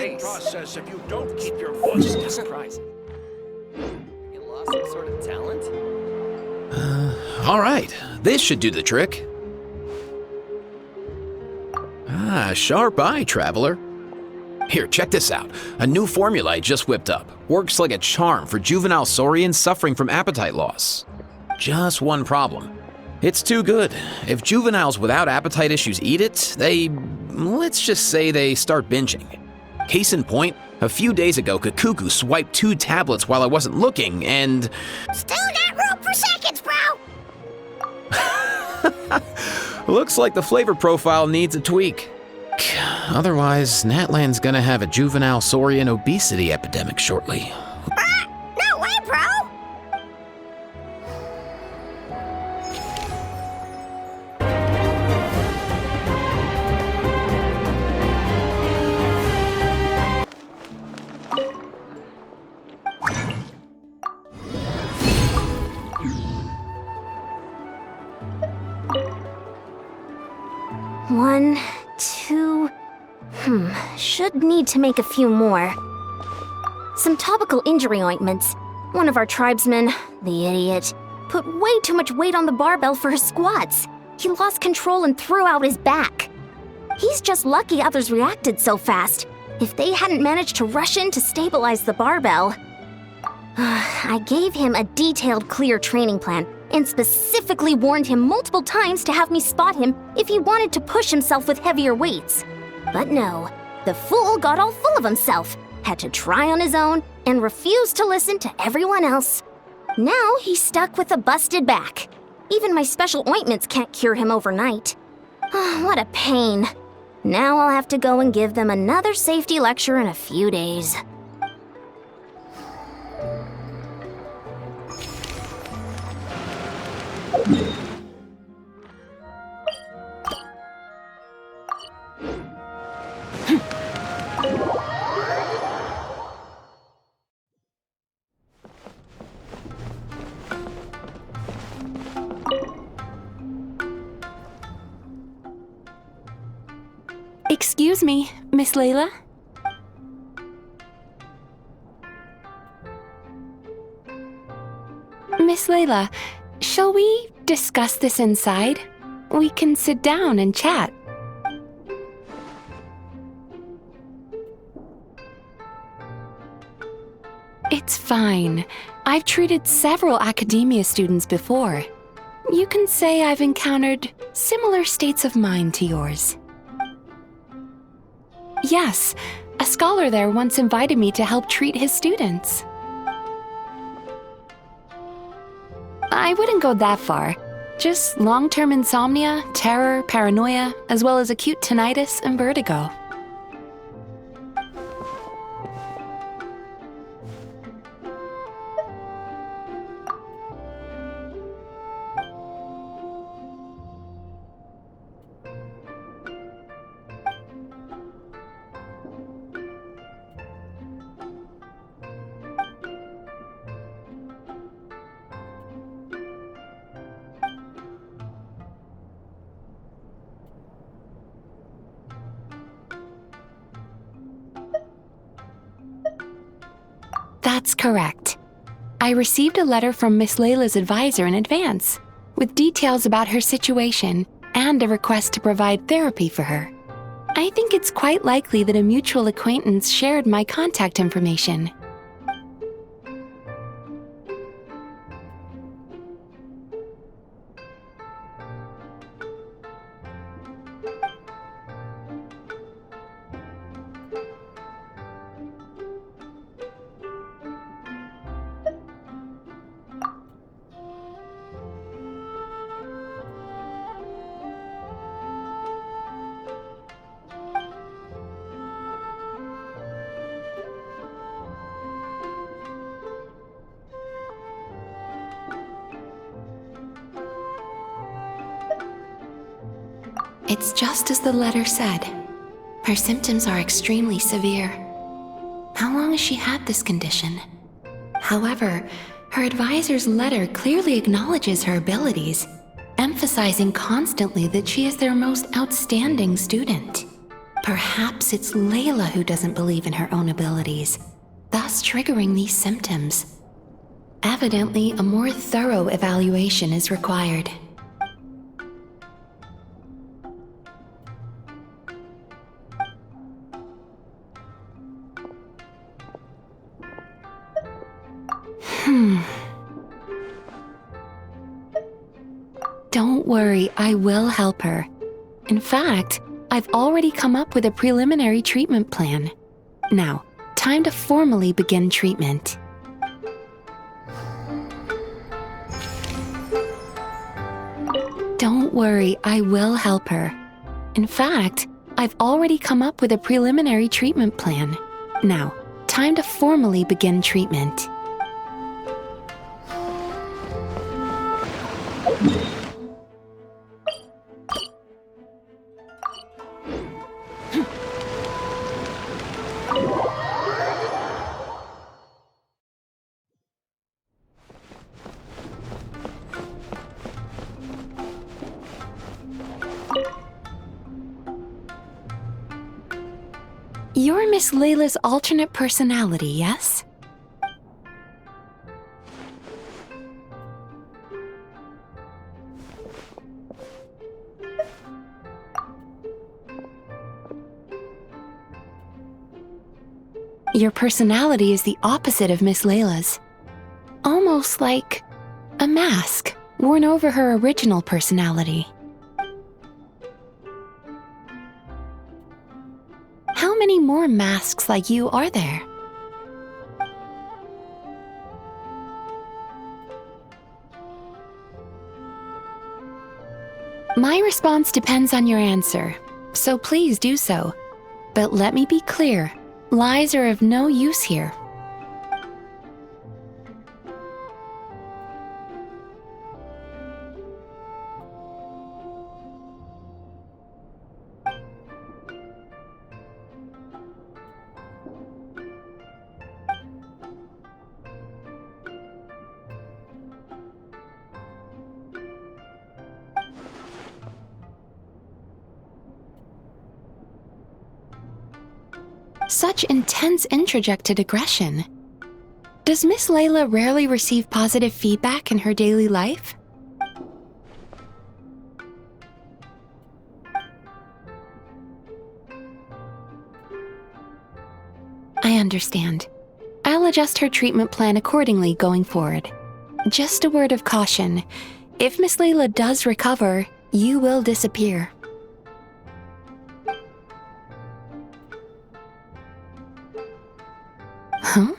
face. Process if you don't keep your voice down. Surprising. You lost some sort of talent? All right, this should do the trick. Ah, sharp eye, traveler. Here, check this out. A new formula I just whipped up. Works like a charm for juvenile saurians suffering from appetite loss. Just one problem. It's too good. If juveniles without appetite issues eat it, let's just say they start binging. Case in point, a few days ago, Cacucu swiped 2 tablets while I wasn't looking, and... Still got room for seconds, bro! Looks like the flavor profile needs a tweak. Otherwise, Natlan's gonna have a juvenile saurian obesity epidemic shortly. No way, bro! One, two... should need to make a few more. Some topical injury ointments. One of our tribesmen, the idiot, put way too much weight on the barbell for his squats. He lost control and threw out his back. He's just lucky others reacted so fast. If they hadn't managed to rush in to stabilize the barbell... I gave him a detailed, clear training plan and specifically warned him multiple times to have me spot him if he wanted to push himself with heavier weights. But no, the fool got all full of himself, had to try on his own, and refused to listen to everyone else. Now he's stuck with a busted back. Even my special ointments can't cure him overnight. What a pain. Now I'll have to go and give them another safety lecture in a few days. Excuse me, Miss Layla? Miss Layla, shall we discuss this inside? We can sit down and chat. It's fine. I've treated several academia students before. You can say I've encountered similar states of mind to yours. Yes, a scholar there once invited me to help treat his students. I wouldn't go that far. Just long-term insomnia, terror, paranoia, as well as acute tinnitus and vertigo. That's correct. I received a letter from Miss Layla's advisor in advance, with details about her situation and a request to provide therapy for her. I think it's quite likely that a mutual acquaintance shared my contact information. It's just as the letter said. Her symptoms are extremely severe. How long has she had this condition? However, her advisor's letter clearly acknowledges her abilities, emphasizing constantly that she is their most outstanding student. Perhaps it's Layla who doesn't believe in her own abilities, thus triggering these symptoms. Evidently, a more thorough evaluation is required. Don't worry, I will help her. In fact, I've already come up with a preliminary treatment plan. Now, time to formally begin treatment. Don't worry, I will help her. In fact, I've already come up with a preliminary treatment plan. Now, time to formally begin treatment. You're Miss Layla's alternate personality, yes? Your personality is the opposite of Miss Layla's. Almost like a mask worn over her original personality. How many more masks like you are there? My response depends on your answer, so please do so. But let me be clear, lies are of no use here. Such intense introjected aggression. Does Miss Layla rarely receive positive feedback in her daily life? I understand. I'll adjust her treatment plan accordingly going forward. Just a word of caution. If Miss Layla does recover, you will disappear. Huh?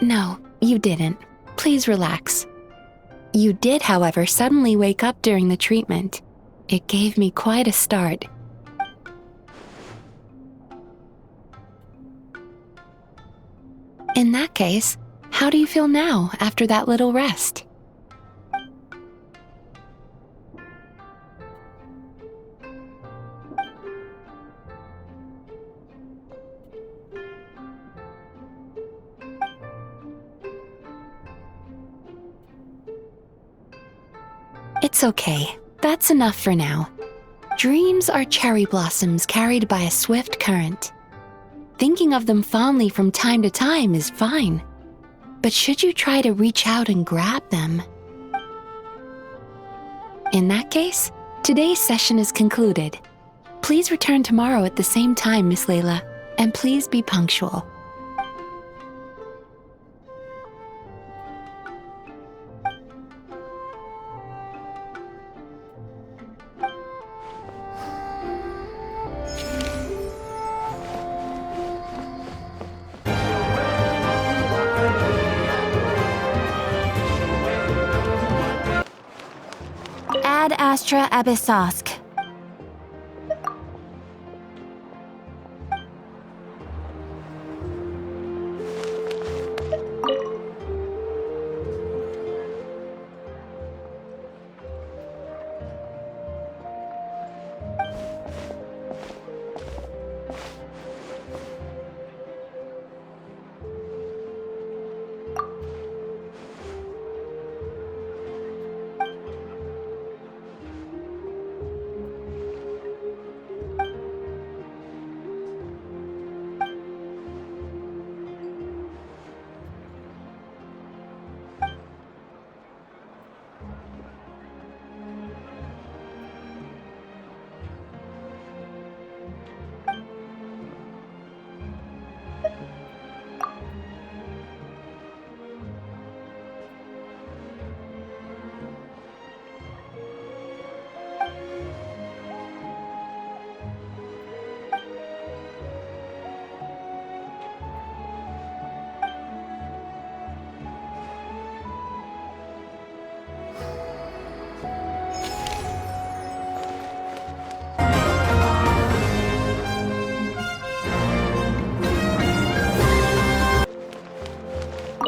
No, you didn't. Please relax. You did, however, suddenly wake up during the treatment. It gave me quite a start. In that case, how do you feel now after that little rest? It's okay. That's enough for now. Dreams are cherry blossoms carried by a swift current. Thinking of them fondly from time to time is fine. But should you try to reach out and grab them? In that case, today's session is concluded. Please return tomorrow at the same time, Miss Layla, and please be punctual. Astra Abyssosk.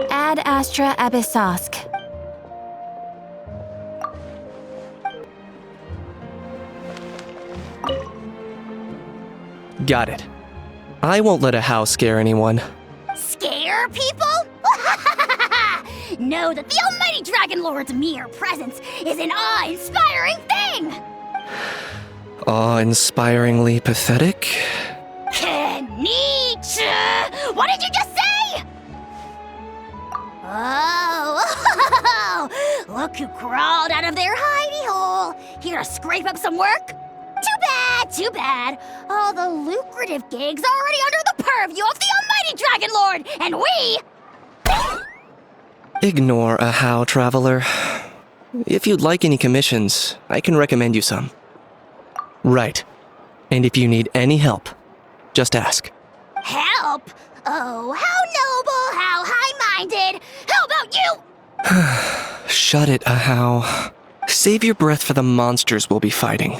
Ad Astra Abyssosk. Got it. I won't let a house scare anyone. Scare people? Know that the almighty Dragon Lord's mere presence is an awe-inspiring thing! Awe-inspiringly pathetic? Kinich! What did you just say? Oh, look who crawled out of their hidey hole. Here to scrape up some work? Too bad. All the lucrative gigs already under the purview of the almighty Dragon Lord, and we... Ignore Ajaw, traveler. If you'd like any commissions, I can recommend you some. Right. And if you need any help, just ask. Help? Oh, how noble, how high-minded. How about you? Shut it, Ajaw. Save your breath for the monsters we'll be fighting.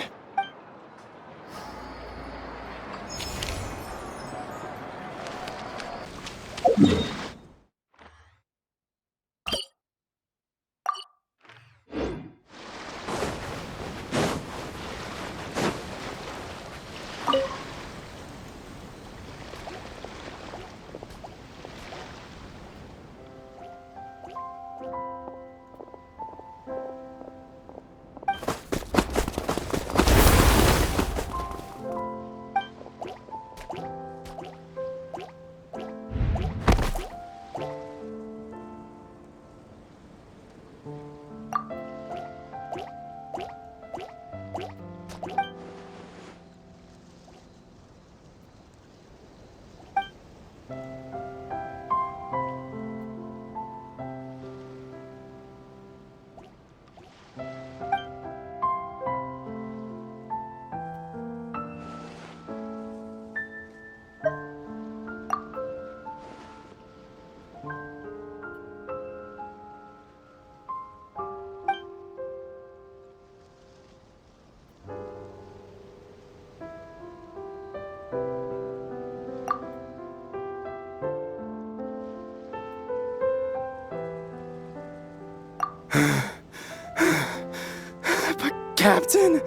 But Captain,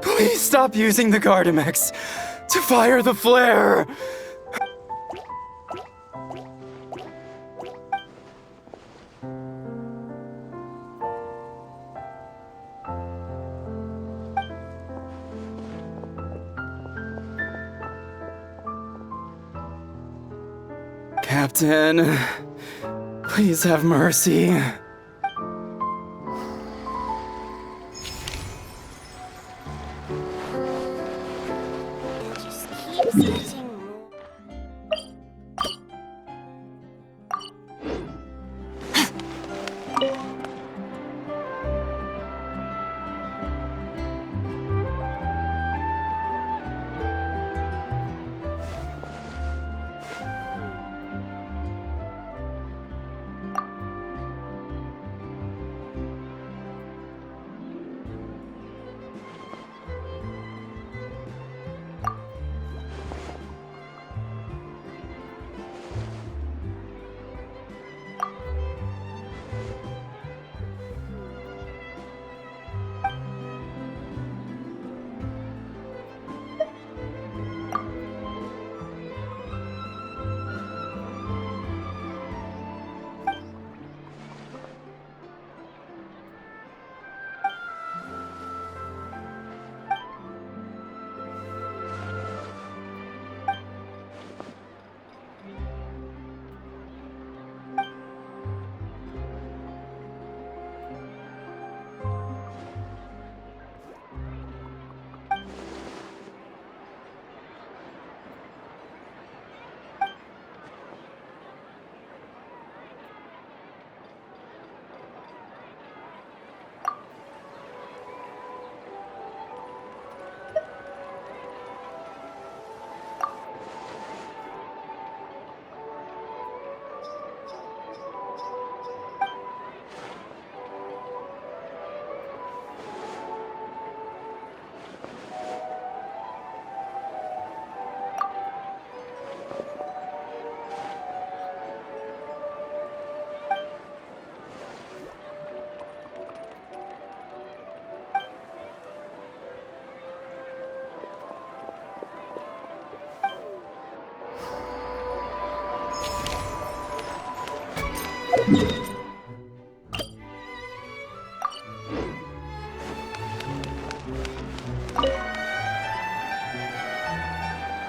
please stop using the Gardamex to fire the flare! Captain, please have mercy.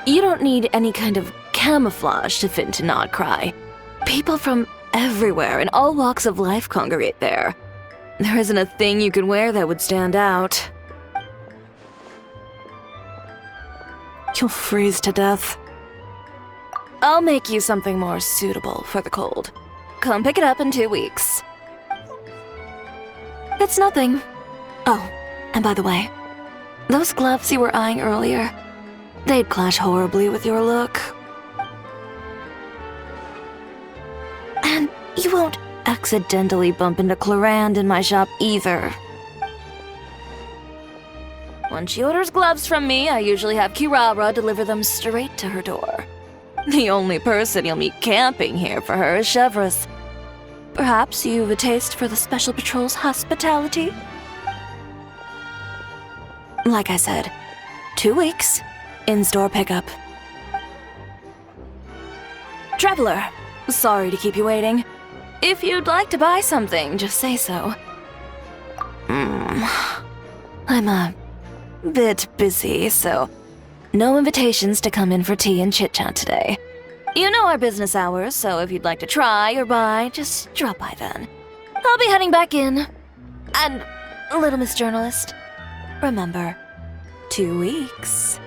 You don't need any kind of camouflage to fit into Not Cry. People from everywhere in all walks of life congregate there. There isn't a thing you can wear that would stand out. You'll freeze to death. I'll make you something more suitable for the cold. Come pick it up in 2 weeks. It's nothing. Oh, and by the way, those gloves you were eyeing earlier, they'd clash horribly with your look. And you won't accidentally bump into Clarand in my shop either. When she orders gloves from me, I usually have Kirara deliver them straight to her door. The only person you'll meet camping here for her is Chevreuse. Perhaps you've a taste for the Special Patrol's hospitality? Like I said, 2 weeks, in-store pickup. Traveler, sorry to keep you waiting. If you'd like to buy something, just say so. I'm a bit busy, so no invitations to come in for tea and chit-chat today. You know our business hours, so if you'd like to try or buy, just drop by then. I'll be heading back in. And, Little Miss Journalist, remember, 2 weeks.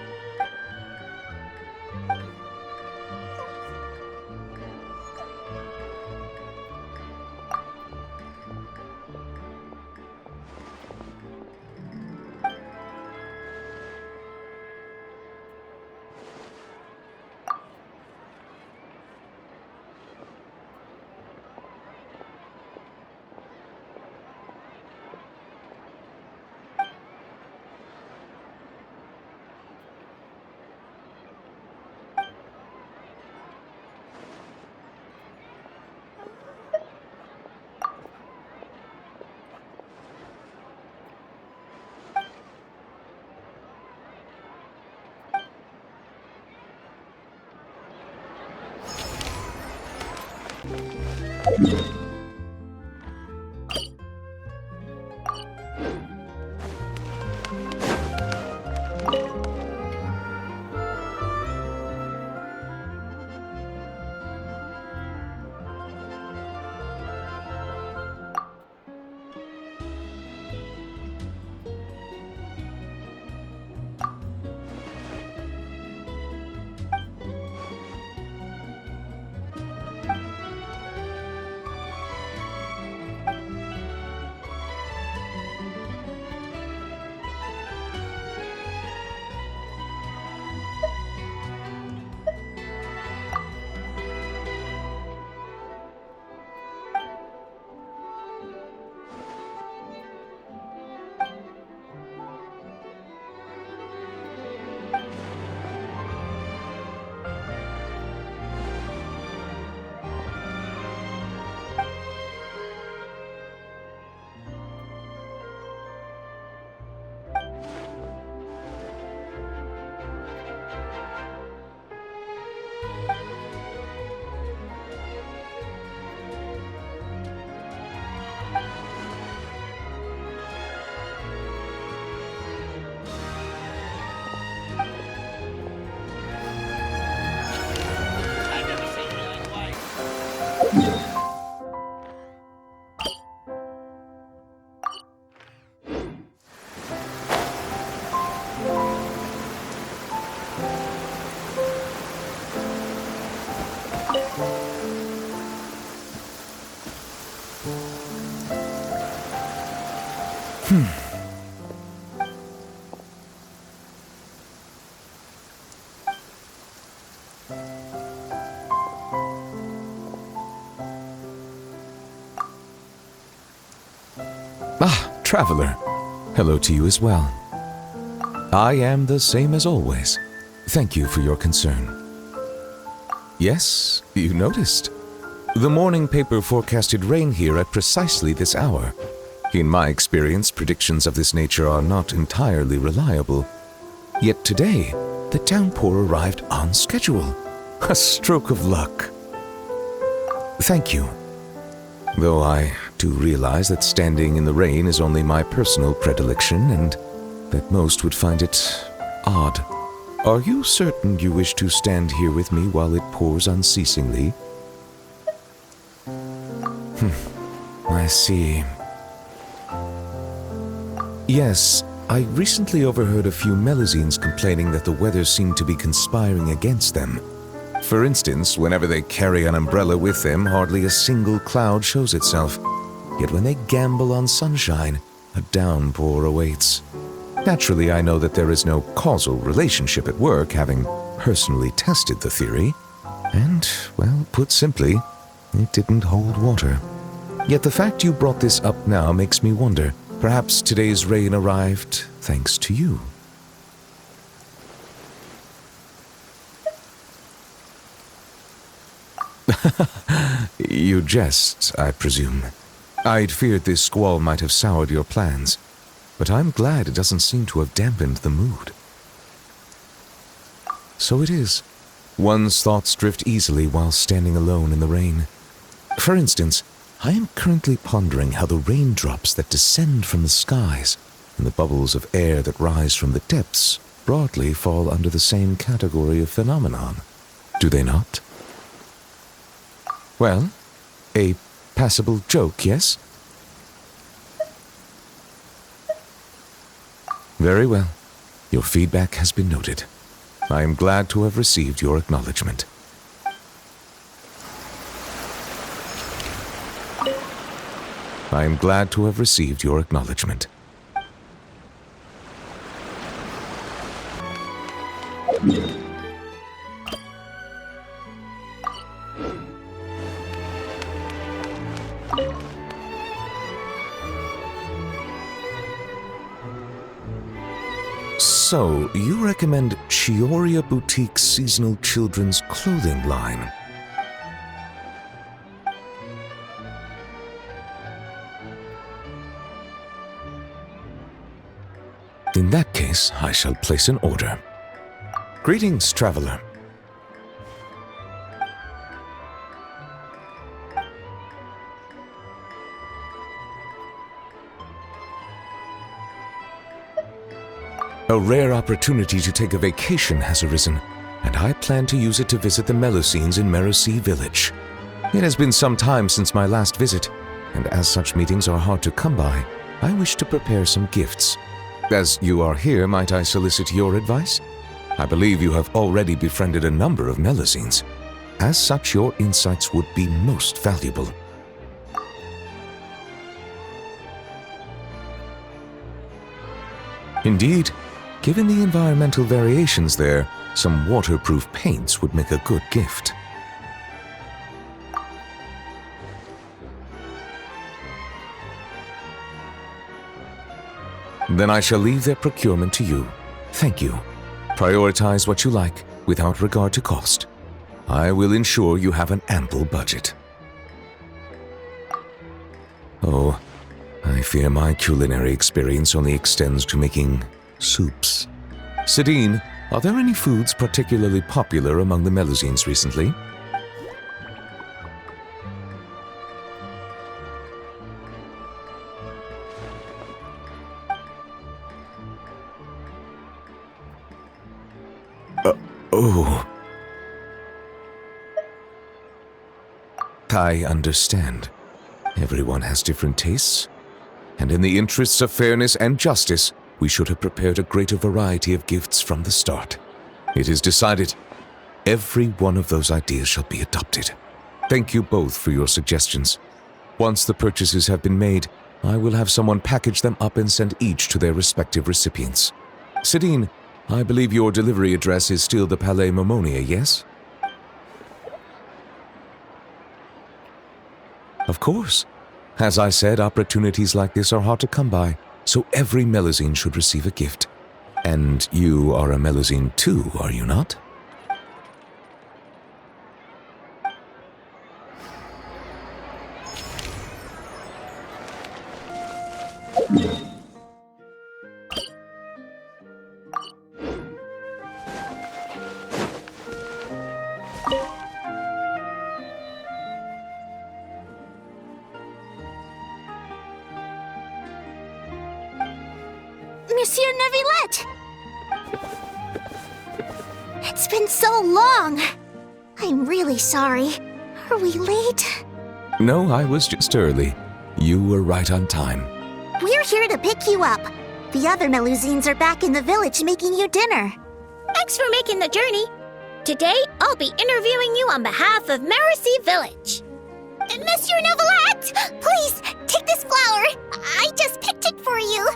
Traveler, hello to you as well. I am the same as always. Thank you for your concern. Yes, you noticed. The morning paper forecasted rain here at precisely this hour. In my experience, predictions of this nature are not entirely reliable. Yet today, the downpour arrived on schedule. A stroke of luck. Thank you. Though I do realize that standing in the rain is only my personal predilection, and that most would find it odd. Are you certain you wish to stand here with me while it pours unceasingly? I see. Yes, I recently overheard a few Melusines complaining that the weather seemed to be conspiring against them. For instance, whenever they carry an umbrella with them, hardly a single cloud shows itself. Yet when they gamble on sunshine, a downpour awaits. Naturally, I know that there is no causal relationship at work, having personally tested the theory. And, well, put simply, it didn't hold water. Yet the fact you brought this up now makes me wonder. Perhaps today's rain arrived thanks to you. You jest, I presume. I'd feared this squall might have soured your plans, but I'm glad it doesn't seem to have dampened the mood. So it is. One's thoughts drift easily while standing alone in the rain. For instance, I am currently pondering how the raindrops that descend from the skies and the bubbles of air that rise from the depths broadly fall under the same category of phenomenon. Do they not? Well, a passable joke, yes? Very well. Your feedback has been noted. I am glad to have received your acknowledgement. I am glad to have received your acknowledgement. So, you recommend Chiori Boutique's seasonal children's clothing line? In that case, I shall place an order. Greetings, traveler. A rare opportunity to take a vacation has arisen, and I plan to use it to visit the Melusines in Merusi village. It has been some time since my last visit, and as such meetings are hard to come by, I wish to prepare some gifts. As you are here, might I solicit your advice? I believe you have already befriended a number of Melusines. As such, your insights would be most valuable. Indeed, given the environmental variations there, some waterproof paints would make a good gift. Then I shall leave their procurement to you. Thank you. Prioritize what you like, without regard to cost. I will ensure you have an ample budget. Oh, I fear my culinary experience only extends to making soups. Sedene, are there any foods particularly popular among the Melusines recently? Oh. I understand. Everyone has different tastes, and in the interests of fairness and justice, we should have prepared a greater variety of gifts from the start. It is decided. Every one of those ideas shall be adopted. Thank you both for your suggestions. Once the purchases have been made, I will have someone package them up and send each to their respective recipients. Sedene, I believe your delivery address is still the Palais Momonia, yes? Of course. As I said, opportunities like this are hard to come by, so every Melusine should receive a gift. And you are a Melusine too, are you not? Monsieur Neuvilette! Neuvilette! It's been so long. I'm really sorry. Are we late? No, I was just early. You were right on time. We're here to pick you up. The other Melusines are back in the village making you dinner. Thanks for making the journey. Today, I'll be interviewing you on behalf of Mercy Village. Monsieur Neuvilette, please, take this flower. I just picked it for you.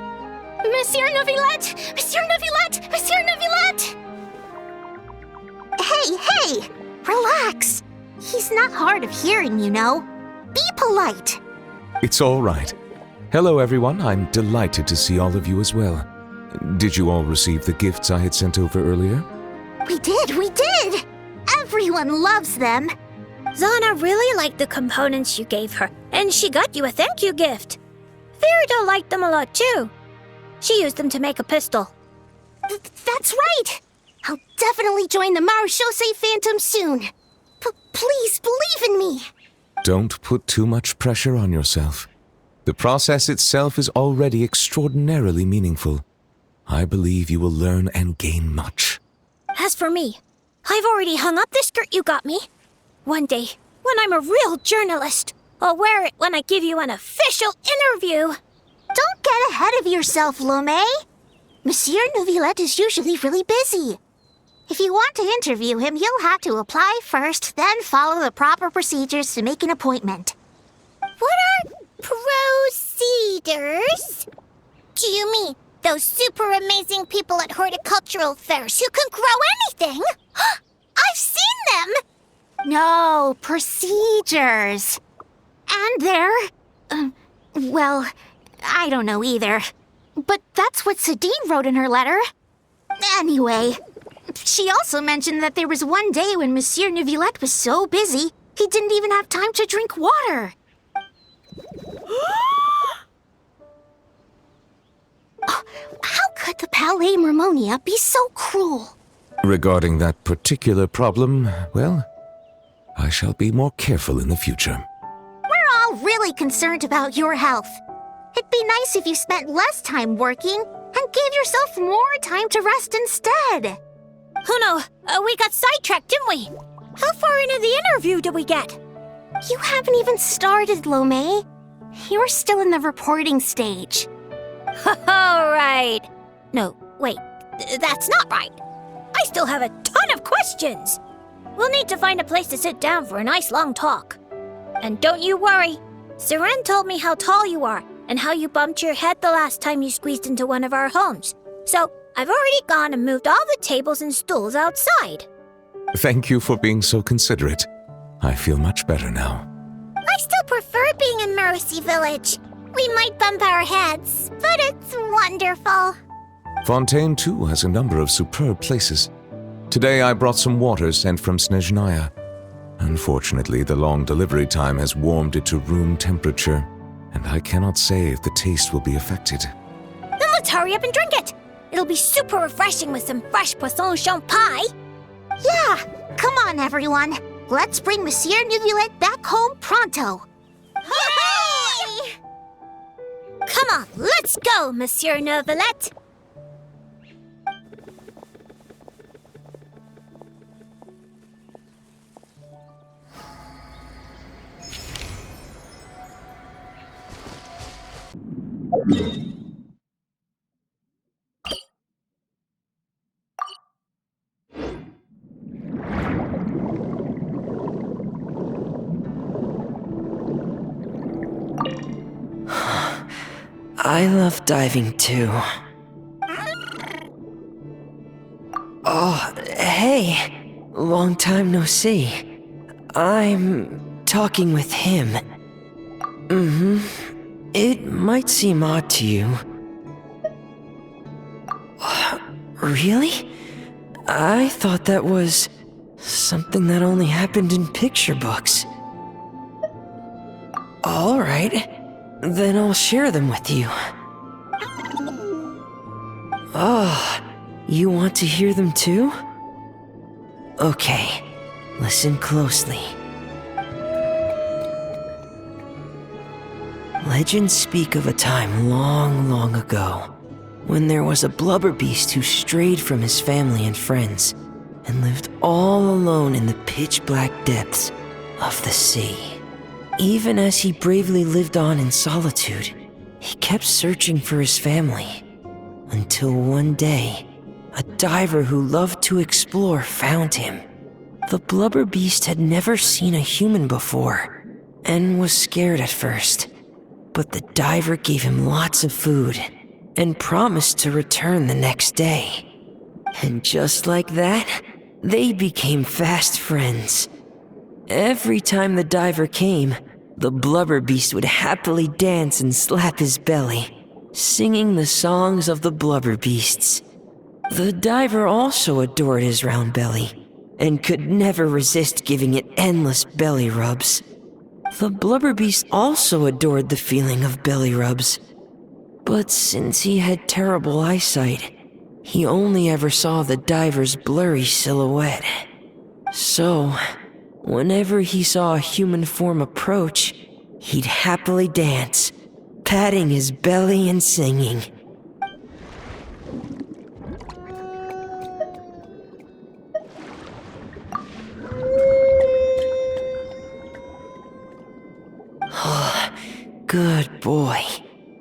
Monsieur Neuvilette! Monsieur Neuvilette! Monsieur Neuvilette! Hey! Relax. He's not hard of hearing, you know. Be polite. It's all right. Hello, everyone. I'm delighted to see all of you as well. Did you all receive the gifts I had sent over earlier? We did! Everyone loves them. Zana really liked the components you gave her, and she got you a thank you gift. Virida liked them a lot too. She used them to make a pistol. That's right! I'll definitely join the Marechaussee Phantom soon. Please believe in me. Don't put too much pressure on yourself. The process itself is already extraordinarily meaningful. I believe you will learn and gain much. As for me, I've already hung up the skirt you got me. One day, when I'm a real journalist, I'll wear it when I give you an official interview. Don't get ahead of yourself, Lome. Monsieur Neuvilette is usually really busy. If you want to interview him, you'll have to apply first, then follow the proper procedures to make an appointment. What are procedures? Do you mean those super amazing people at horticultural fairs who can grow anything? I've seen them! No, procedures. And they're... well, I don't know either. But that's what Sedene wrote in her letter. Anyway, she also mentioned that there was one day when Monsieur Neuvilette was so busy, he didn't even have time to drink water. How could the Palais Mermonia be so cruel? Regarding that particular problem, well, I shall be more careful in the future. We're all really concerned about your health. It'd be nice if you spent less time working and gave yourself more time to rest instead. Oh no, we got sidetracked, didn't we? How far into the interview did we get? You haven't even started, Lome. You're still in the reporting stage. All right. No, wait, that's not right. I still have a ton of questions. We'll need to find a place to sit down for a nice long talk. And don't you worry. Seren told me how tall you are and how you bumped your head the last time you squeezed into one of our homes. So I've already gone and moved all the tables and stools outside. Thank you for being so considerate. I feel much better now. I still prefer being in Mercy Village. We might bump our heads, but it's wonderful. Fontaine, too, has a number of superb places. Today I brought some water sent from Snezhnaya. Unfortunately, the long delivery time has warmed it to room temperature, and I cannot say if the taste will be affected. Then let's hurry up and drink it. It'll be super refreshing with some fresh poisson champai. Yeah, come on, everyone. Let's bring Monsieur Neuvilette back home pronto. Hooray! Come on, let's go, Monsieur Neuvilette. I love diving too. Oh, hey! Long time no see. I'm talking with him. It might seem odd to you. Really? I thought that was something that only happened in picture books. Alright, then I'll share them with you. Oh, you want to hear them too? Okay, listen closely. Legends speak of a time long, long ago when there was a blubber beast who strayed from his family and friends and lived all alone in the pitch-black depths of the sea. Even as he bravely lived on in solitude, he kept searching for his family, until one day, a diver who loved to explore found him. The blubber beast had never seen a human before, and was scared at first, but the diver gave him lots of food and promised to return the next day. And just like that, they became fast friends. Every time the diver came, the blubber beast would happily dance and slap his belly, singing the songs of the blubber beasts. The diver also adored his round belly, and could never resist giving it endless belly rubs. The blubber beast also adored the feeling of belly rubs, but since he had terrible eyesight, he only ever saw the diver's blurry silhouette. So, whenever he saw a human form approach, he'd happily dance, patting his belly and singing. Oh, good boy.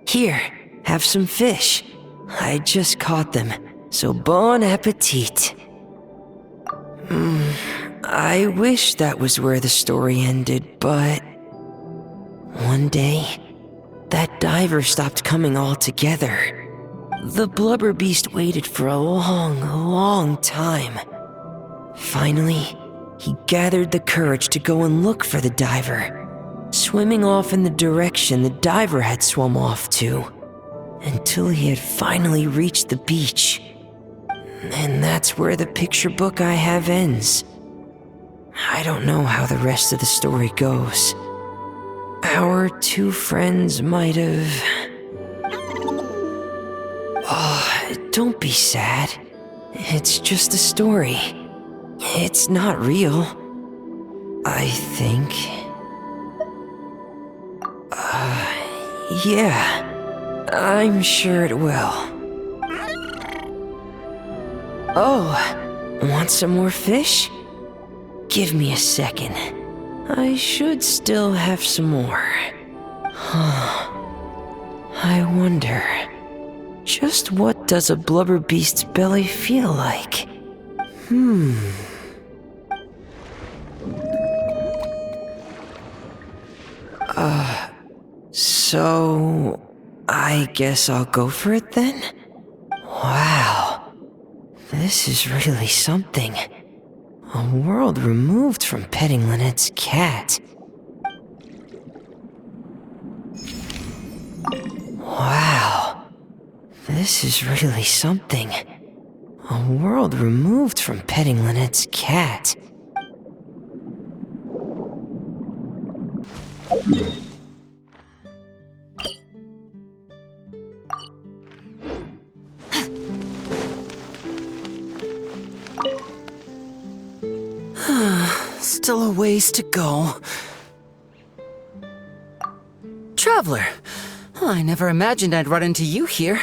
Here, have some fish. I just caught them, so bon appetit. I wish that was where the story ended, but... One day, that diver stopped coming altogether. The blubber beast waited for a long, long time. Finally, he gathered the courage to go and look for the diver, swimming off in the direction the diver had swum off to, until he had finally reached the beach. And that's where the picture book I have ends. I don't know how the rest of the story goes. Our two friends might have... Oh, don't be sad. It's just a story. It's not real. I think... yeah. I'm sure it will. Oh, want some more fish? Give me a second. I should still have some more. I wonder, just what does a blubber beast's belly feel like? So, I guess I'll go for it then? Wow, this is really something. A world removed from petting Lynette's cat. Wow, this is really something. A world removed from petting Lynette's cat. Still a ways to go. Traveler, I never imagined I'd run into you here.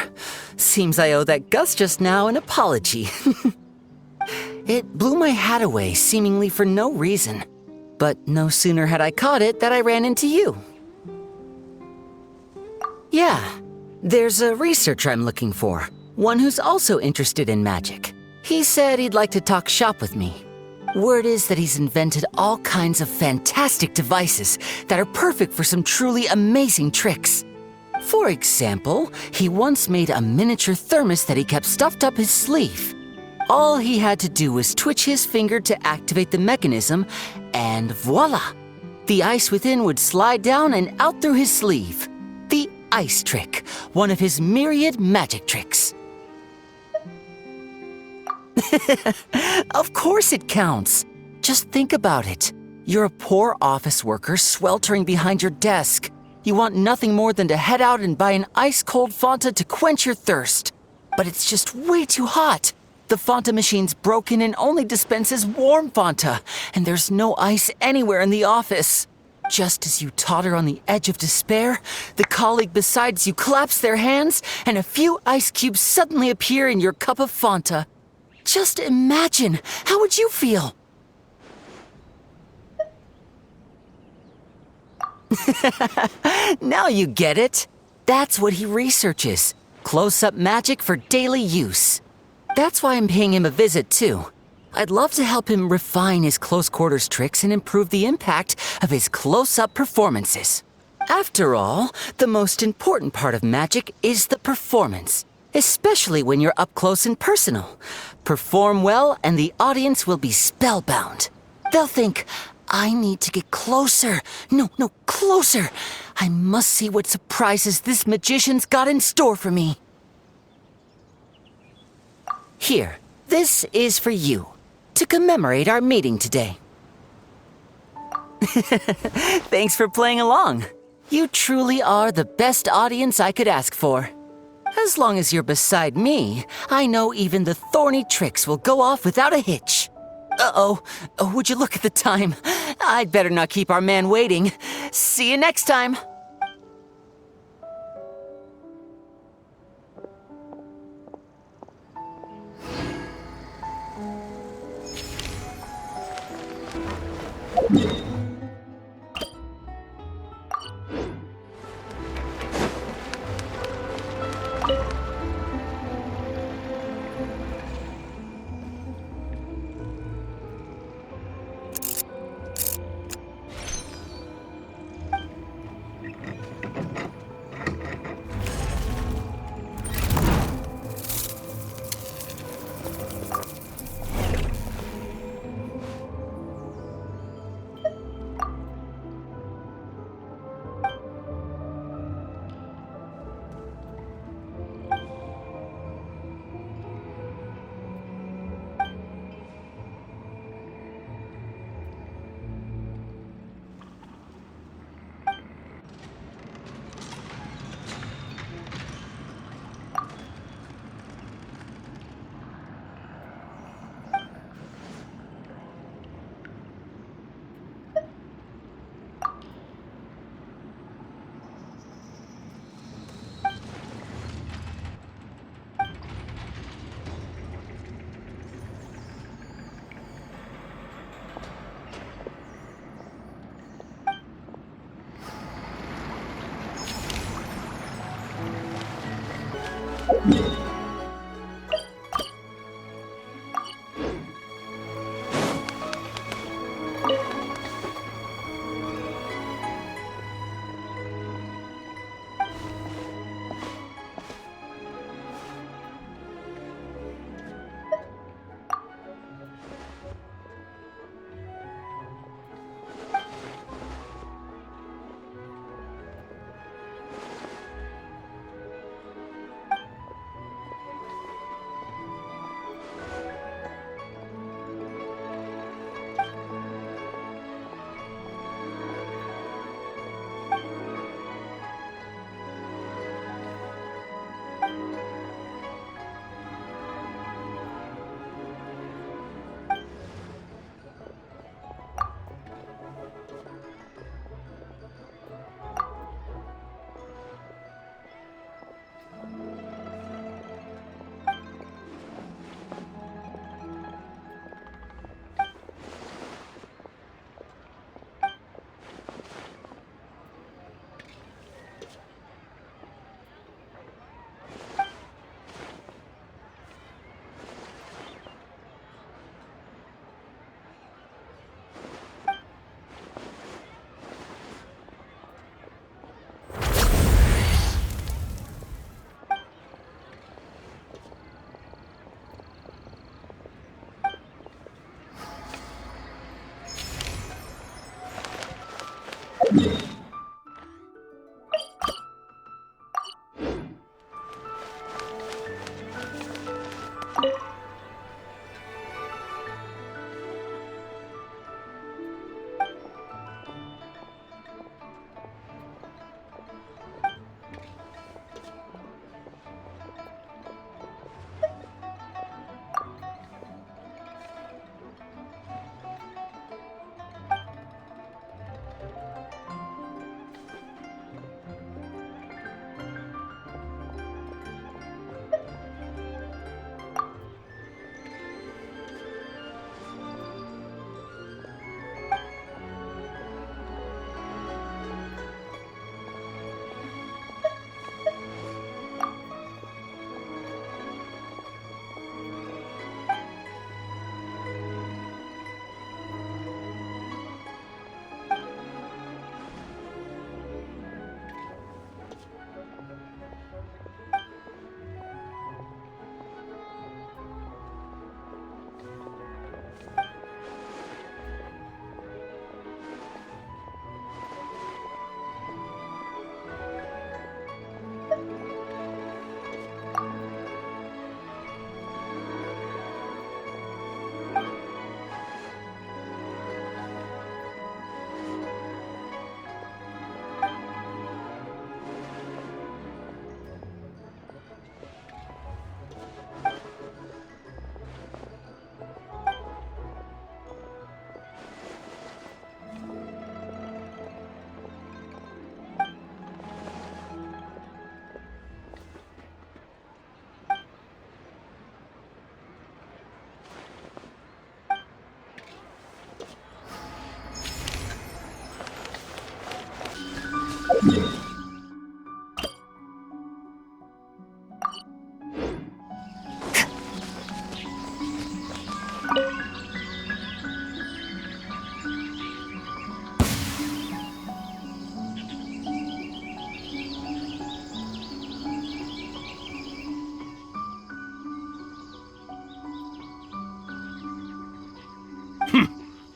Seems I owe that Gus just now an apology. It blew my hat away, seemingly for no reason. But no sooner had I caught it that I ran into you. Yeah, there's a researcher I'm looking for. One who's also interested in magic. He said he'd like to talk shop with me. Word is that he's invented all kinds of fantastic devices that are perfect for some truly amazing tricks. For example, he once made a miniature thermos that he kept stuffed up his sleeve. All he had to do was twitch his finger to activate the mechanism, and voila! The ice within would slide down and out through his sleeve. The ice trick, one of his myriad magic tricks. Of course it counts. Just think about it. You're a poor office worker sweltering behind your desk. You want nothing more than to head out and buy an ice-cold Fanta to quench your thirst. But it's just way too hot. The Fanta machine's broken and only dispenses warm Fanta, and there's no ice anywhere in the office. Just as you totter on the edge of despair, the colleague beside you claps their hands, and a few ice cubes suddenly appear in your cup of Fanta. Just imagine, how would you feel? Now you get it. That's what he researches. Close-up magic for daily use. That's why I'm paying him a visit, too. I'd love to help him refine his close-quarters tricks and improve the impact of his close-up performances. After all, the most important part of magic is the performance, especially when you're up close and personal. Perform well and the audience will be spellbound. They'll think, I need to get closer. No, closer. I must see what surprises this magician's got in store for me. Here, this is for you, to commemorate our meeting today. Thanks for playing along. You truly are the best audience I could ask for. As long as you're beside me, I know even the thorny tricks will go off without a hitch. Uh-oh, would you look at the time? I'd better not keep our man waiting. See you next time.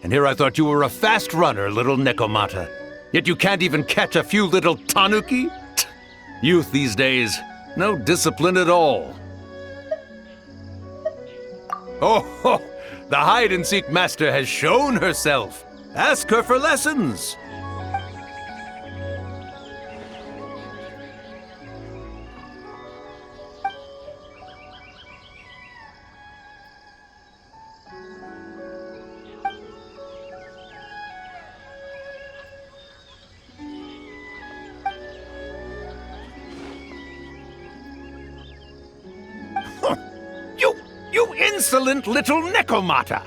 And here I thought you were a fast runner, little Nekomata. Yet you can't even catch a few little tanuki? Youth these days, no discipline at all. Oh, the hide-and-seek master has shown herself. Ask her for lessons. You insolent little Nekomata!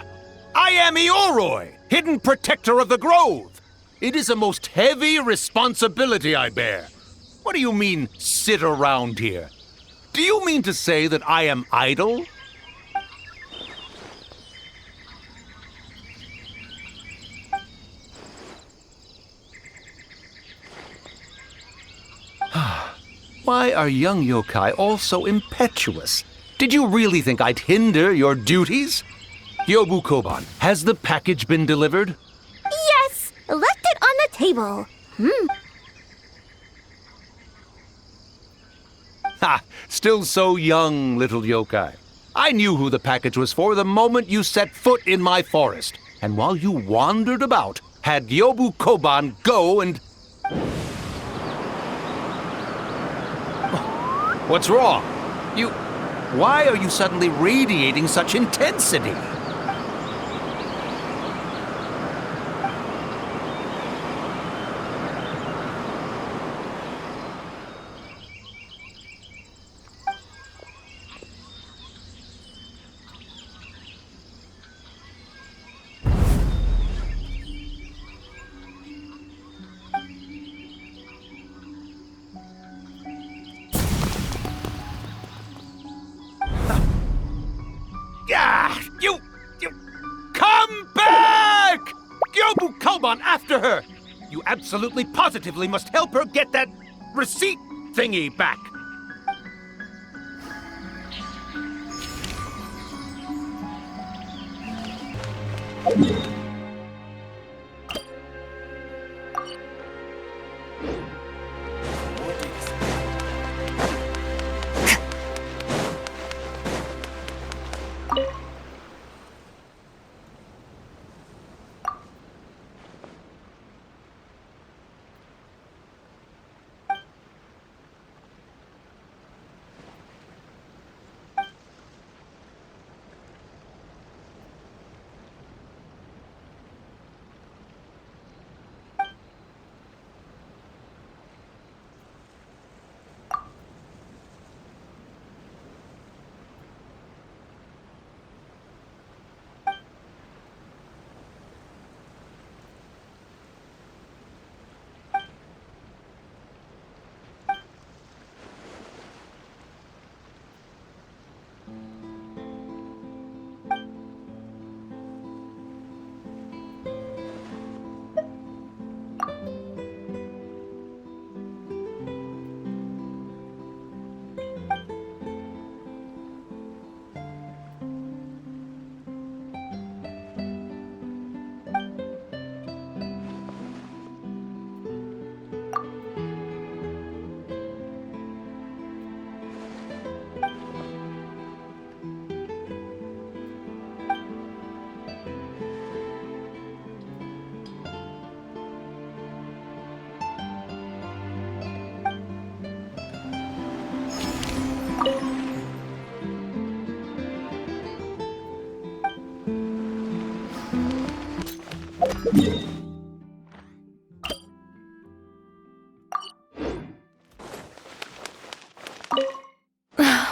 I am Ioroi, hidden protector of the grove. It is a most heavy responsibility I bear. What do you mean, sit around here? Do you mean to say that I am idle? Why are young yokai all so impetuous? Did you really think I'd hinder your duties? Gyoubu Koban, has the package been delivered? Yes! Left it on the table. Ha! Still so young, little yokai. I knew who the package was for the moment you set foot in my forest. And while you wandered about, had Gyoubu Koban go and... What's wrong? Why are you suddenly radiating such intensity? You come back! Gyoubu Koban, after her! You absolutely positively must help her get that receipt thingy back.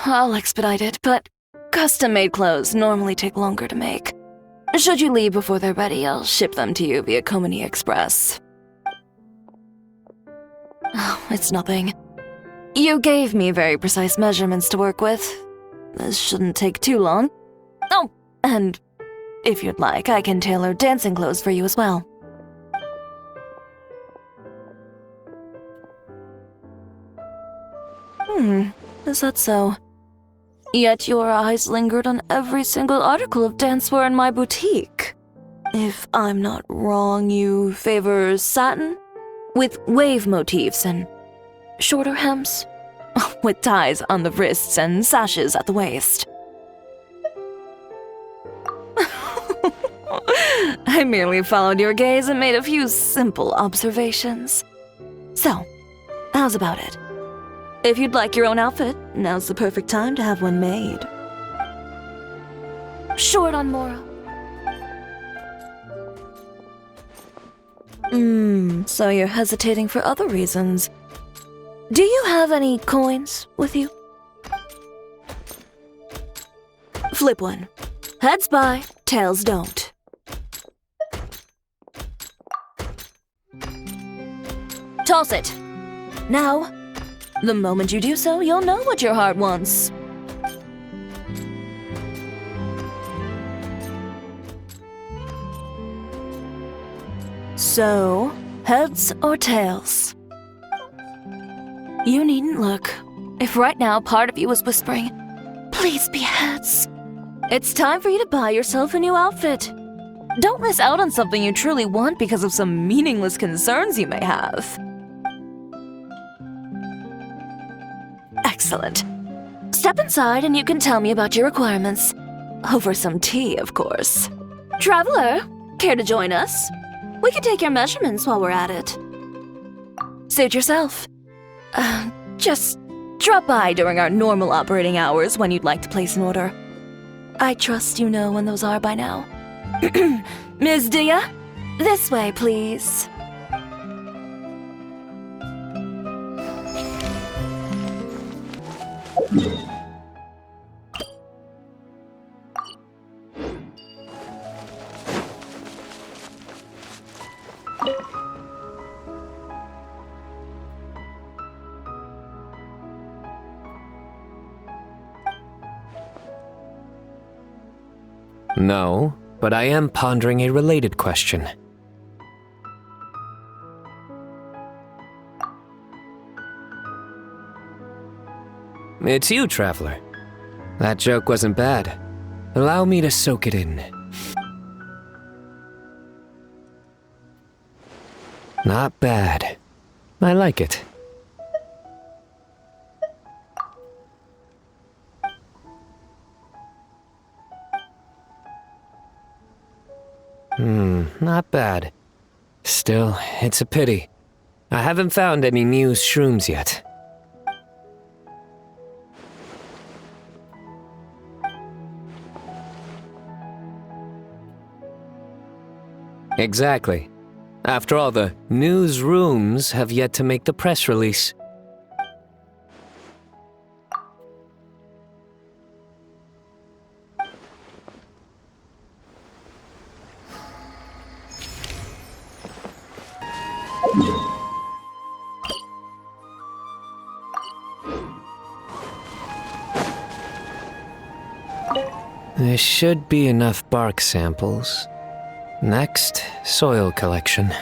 I'll expedite it, but custom-made clothes normally take longer to make. Should you leave before they're ready, I'll ship them to you via Komani Express. Oh, it's nothing. You gave me very precise measurements to work with. This shouldn't take too long. Oh, and if you'd like, I can tailor dancing clothes for you as well. Is that so? Yet your eyes lingered on every single article of dancewear in my boutique. If I'm not wrong, you favor satin? With wave motifs and shorter hems? With ties on the wrists and sashes at the waist. I merely followed your gaze and made a few simple observations. So, how's about it? If you'd like your own outfit, now's the perfect time to have one made. Short on moral. So you're hesitating for other reasons. Do you have any coins with you? Flip one. Heads buy, tails don't. Toss it. Now, the moment you do so, you'll know what your heart wants. So, heads or tails? You needn't look. If right now part of you was whispering, please be heads, it's time for you to buy yourself a new outfit. Don't miss out on something you truly want because of some meaningless concerns you may have. Excellent. Step inside and you can tell me about your requirements. Over some tea, of course. Traveler, care to join us? We can take your measurements while we're at it. Suit yourself. Just drop by during our normal operating hours when you'd like to place an order. I trust you know when those are by now. Ms. Dehya, this way, please. No, but I am pondering a related question. It's you, Traveler. That joke wasn't bad. Allow me to soak it in. Not bad. I like it. Not bad. Still, it's a pity. I haven't found any new shrooms yet. Exactly. After all, the newsrooms have yet to make the press release. There should be enough bark samples. Next, soil collection.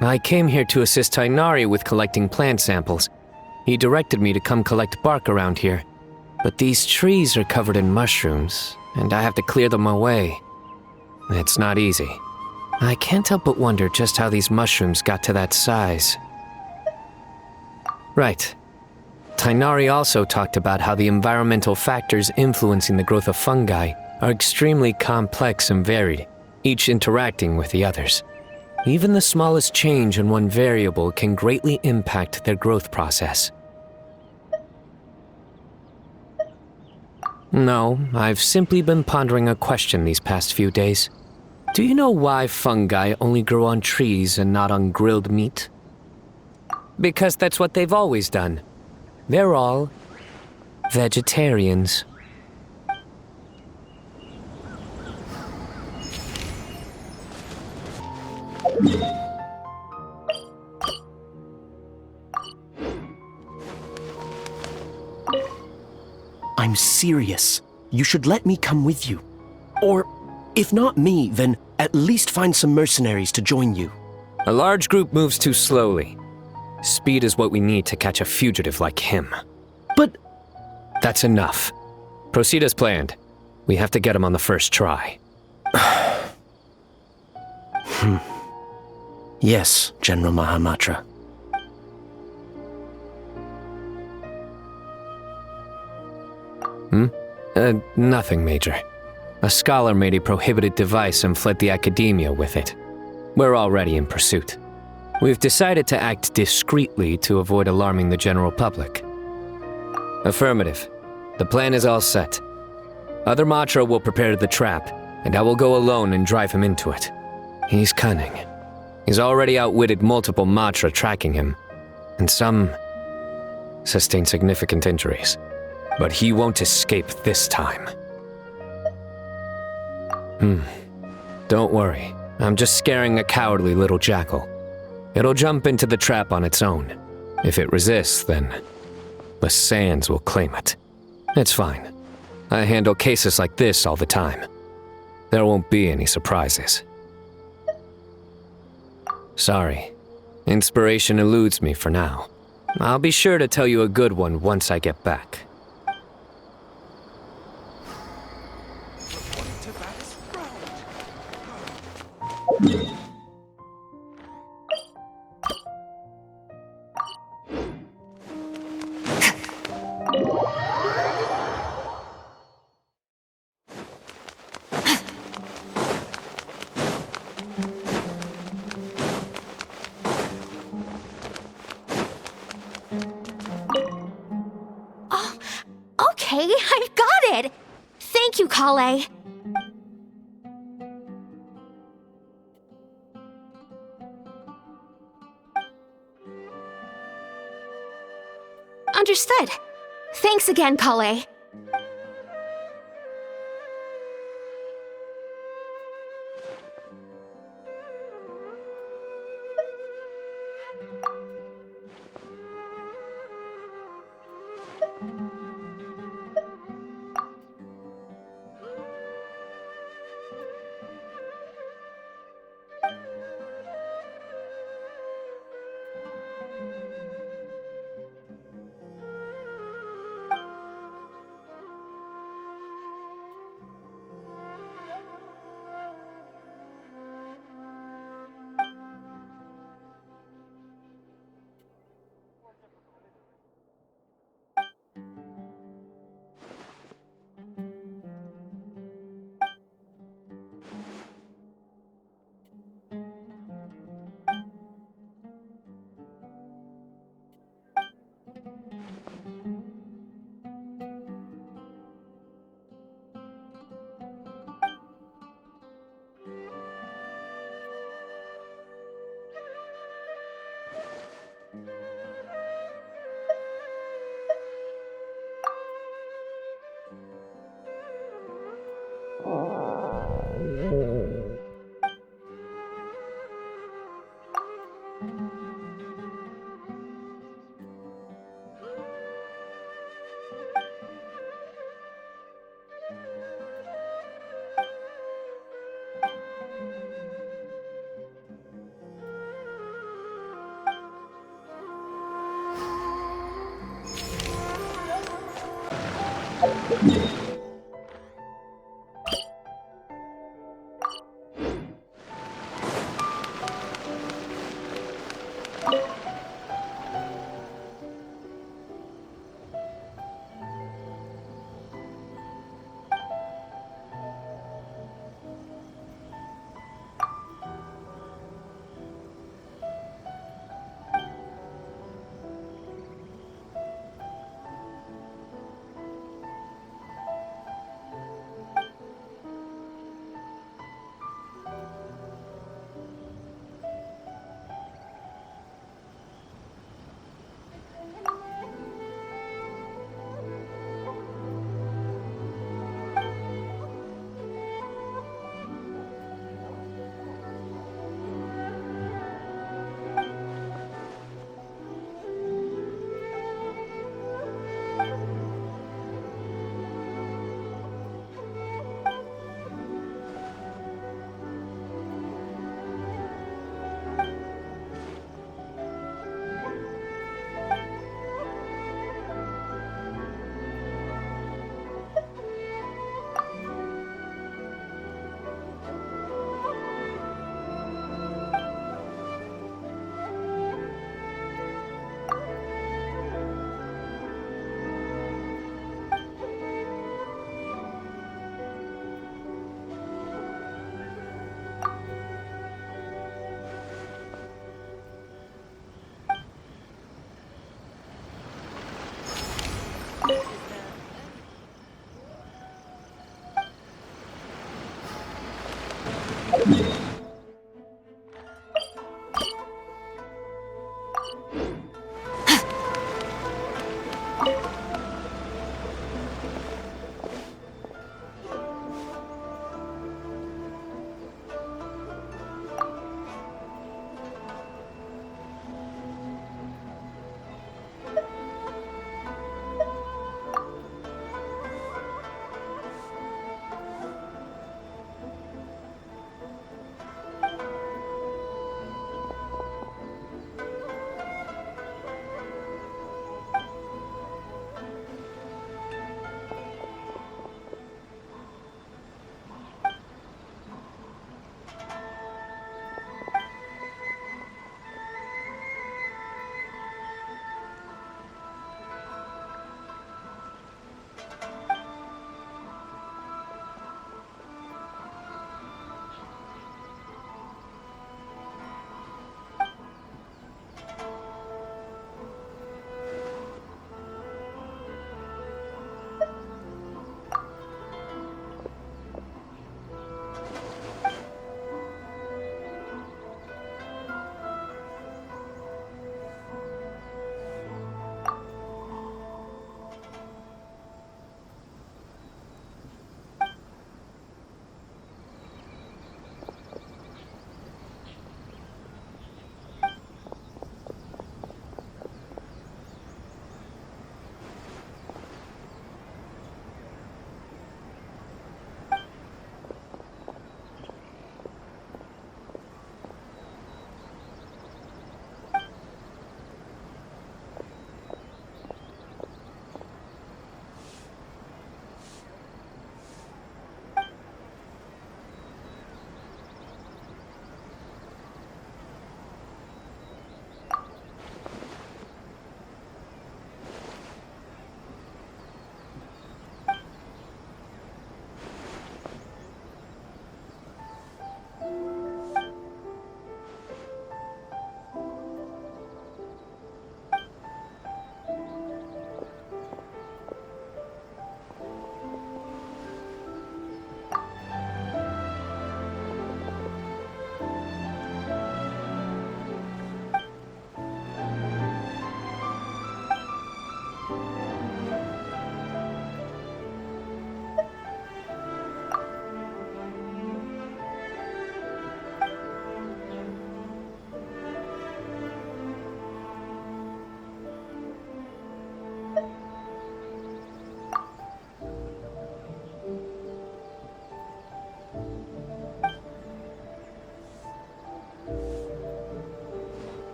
I came here to assist Tighnari with collecting plant samples. He directed me to come collect bark around here. But these trees are covered in mushrooms, and I have to clear them away. It's not easy. I can't help but wonder just how these mushrooms got to that size. Right. Tighnari also talked about how the environmental factors influencing the growth of fungi are extremely complex and varied, each interacting with the others. Even the smallest change in one variable can greatly impact their growth process. No, I've simply been pondering a question these past few days. Do you know why fungi only grow on trees and not on grilled meat? Because that's what they've always done. They're all vegetarians. serious. You should let me come with you. Or, if not me, then at least find some mercenaries to join you. A large group moves too slowly. Speed is what we need to catch a fugitive like him. But... That's enough. Proceed as planned. We have to get him on the first try. Yes, General Mahamatra. Nothing, Major. A scholar made a prohibited device and fled the academia with it. We're already in pursuit. We've decided to act discreetly to avoid alarming the general public. Affirmative. The plan is all set. Other Matra will prepare the trap, and I will go alone and drive him into it. He's cunning. He's already outwitted multiple Matra tracking him, and some sustained significant injuries. But he won't escape this time. Don't worry. I'm just scaring a cowardly little jackal. It'll jump into the trap on its own. If it resists, then the sands will claim it. It's fine. I handle cases like this all the time. There won't be any surprises. Sorry. Inspiration eludes me for now. I'll be sure to tell you a good one once I get back. Okay, I've got it! Thank you, Collei. Understood. Thanks again, Collei.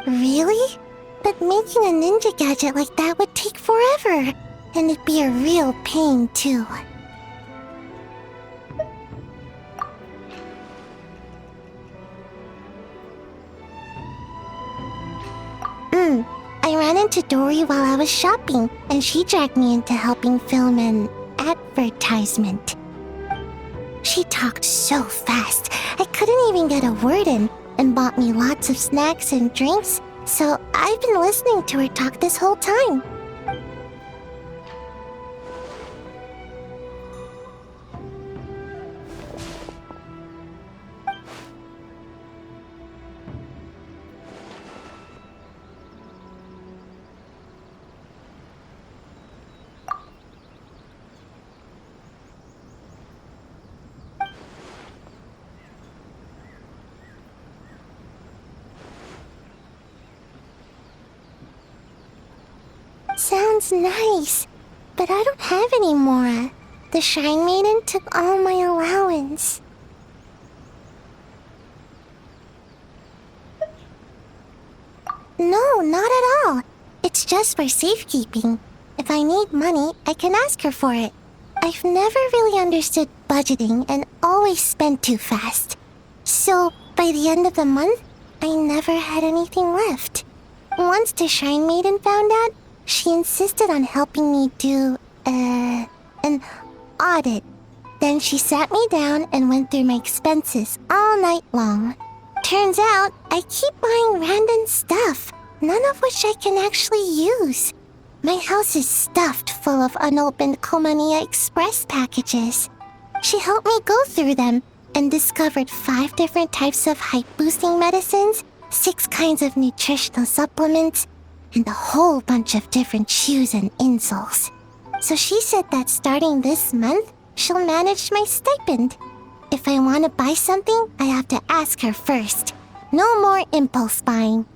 Really? But making a ninja gadget like that would take forever. And it'd be a real pain, too. I ran into Dory while I was shopping, and she dragged me into helping film an advertisement. She talked so fast, I couldn't even get a word in, and bought me lots of snacks and drinks, so I've been listening to her talk this whole time. Sounds nice, but I don't have any more. The Shrine Maiden took all my allowance. No, not at all. It's just for safekeeping. If I need money, I can ask her for it. I've never really understood budgeting and always spent too fast. So, by the end of the month, I never had anything left. Once the Shrine Maiden found out, she insisted on helping me do, an audit. Then she sat me down and went through my expenses all night long. Turns out, I keep buying random stuff, none of which I can actually use. My house is stuffed full of unopened Komania Express packages. She helped me go through them and discovered 5 different types of height-boosting medicines, 6 kinds of nutritional supplements, and a whole bunch of different shoes and insoles. So she said that starting this month, she'll manage my stipend. If I want to buy something, I have to ask her first. No more impulse buying.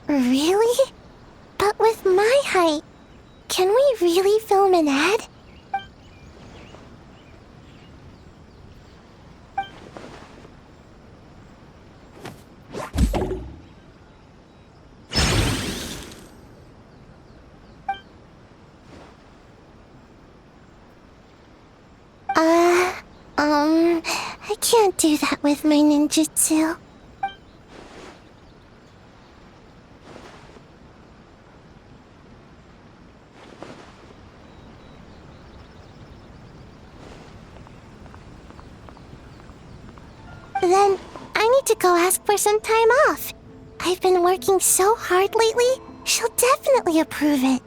Really? But with my height, can we really film an ad? I can't do that with my ninjutsu. Then I need to go ask for some time off. I've been working so hard lately, she'll definitely approve it.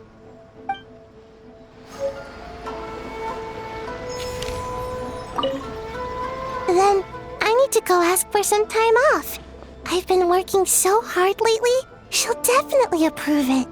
Then, I need to go ask for some time off. I've been working so hard lately, she'll definitely approve it.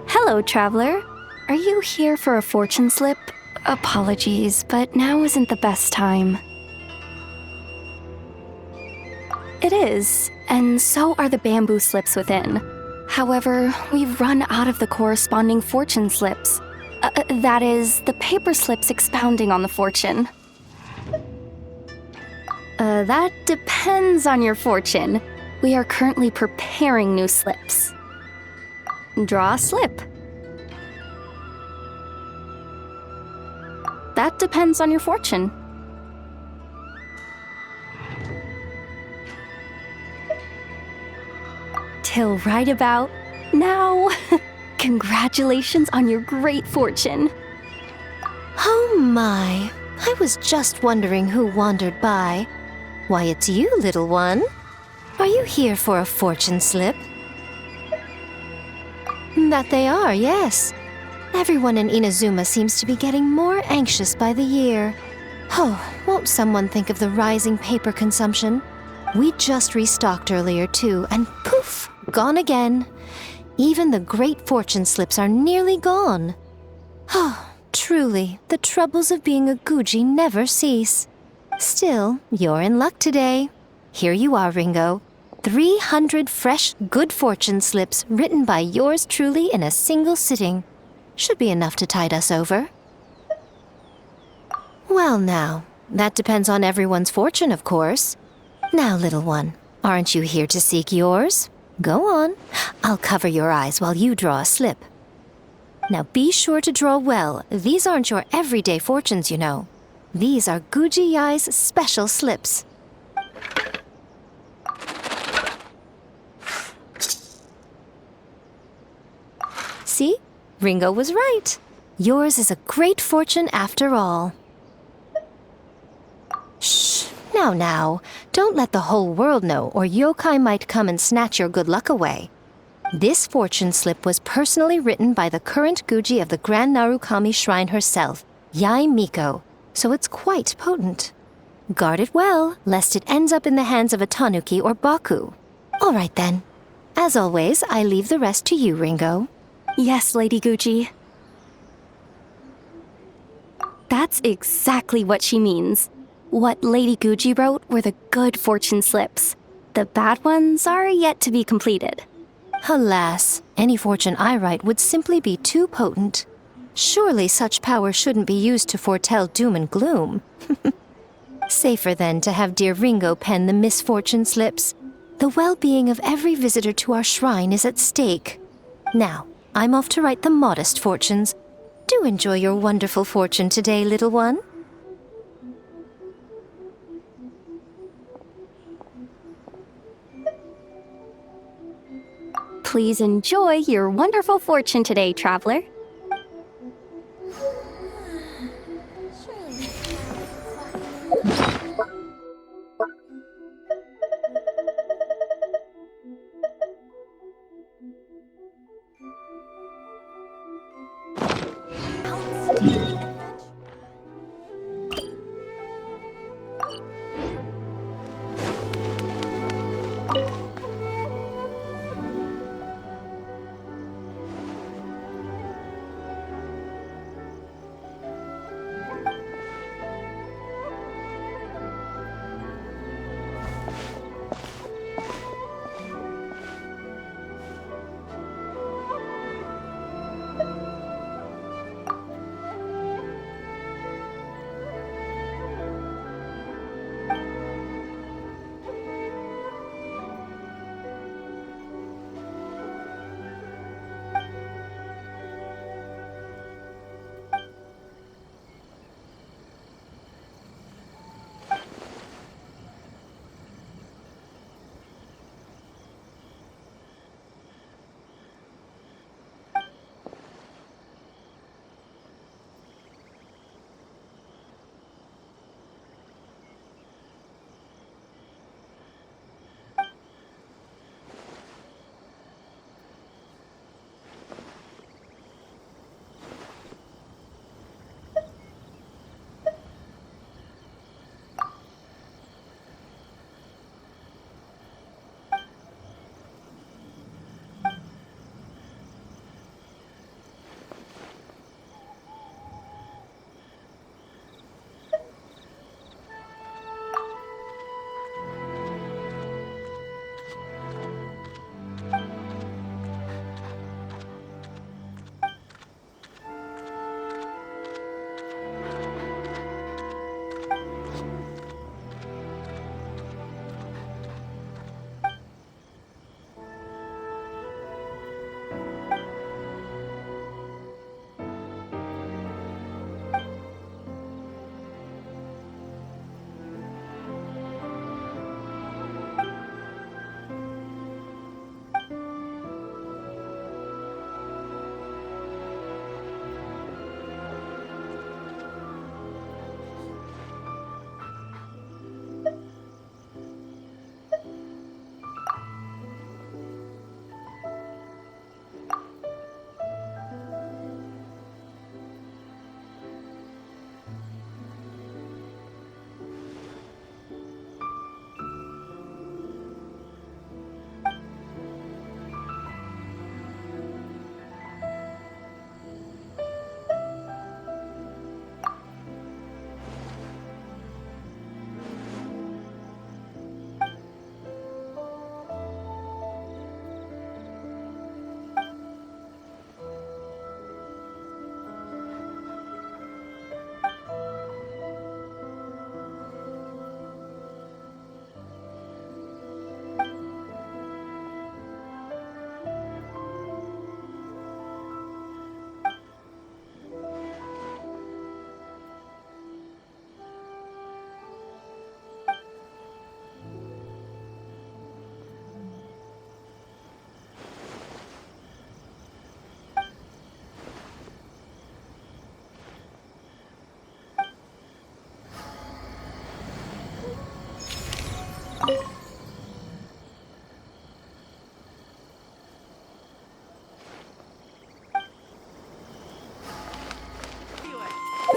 Hello, traveler. Are you here for a fortune slip? Apologies, but now isn't the best time. It is, and so are the bamboo slips within. However, we've run out of the corresponding fortune slips. That is, the paper slips expounding on the fortune. That depends on your fortune. We are currently preparing new slips. Draw a slip. That depends on your fortune. Till right about now. Congratulations on your great fortune. Oh my, I was just wondering who wandered by. Why, it's you, little one. Are you here for a fortune slip? That they are, yes. Everyone in Inazuma seems to be getting more anxious by the year. Oh, won't someone think of the rising paper consumption? We just restocked earlier too, and poof, gone again. Even the great fortune slips are nearly gone. Oh, truly, the troubles of being a Guji never cease. Still, you're in luck today. Here you are, Ringo. 300 fresh, good fortune slips written by yours truly in a single sitting. Should be enough to tide us over. Well now, that depends on everyone's fortune, of course. Now, little one, aren't you here to seek yours? Go on. I'll cover your eyes while you draw a slip. Now be sure to draw well. These aren't your everyday fortunes, you know. These are Guji Yae's special slips. See? Ringo was right. Yours is a great fortune after all. Shh. Now. Don't let the whole world know, or yokai might come and snatch your good luck away. This fortune slip was personally written by the current Guji of the Grand Narukami Shrine herself, Yae Miko, so it's quite potent. Guard it well, lest it ends up in the hands of a tanuki or baku. All right then. As always, I leave the rest to you, Ringo. Yes, Lady Guji. That's exactly what she means. What Lady Guji wrote were the good fortune slips. The bad ones are yet to be completed. Alas, any fortune I write would simply be too potent. Surely such power shouldn't be used to foretell doom and gloom. Safer then to have dear Ringo pen the misfortune slips. The well-being of every visitor to our shrine is at stake. Now, I'm off to write the modest fortunes. Do enjoy your wonderful fortune today, little one. Please enjoy your wonderful fortune today, traveler.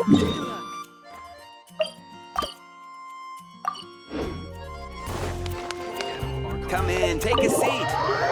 Come in, take a seat.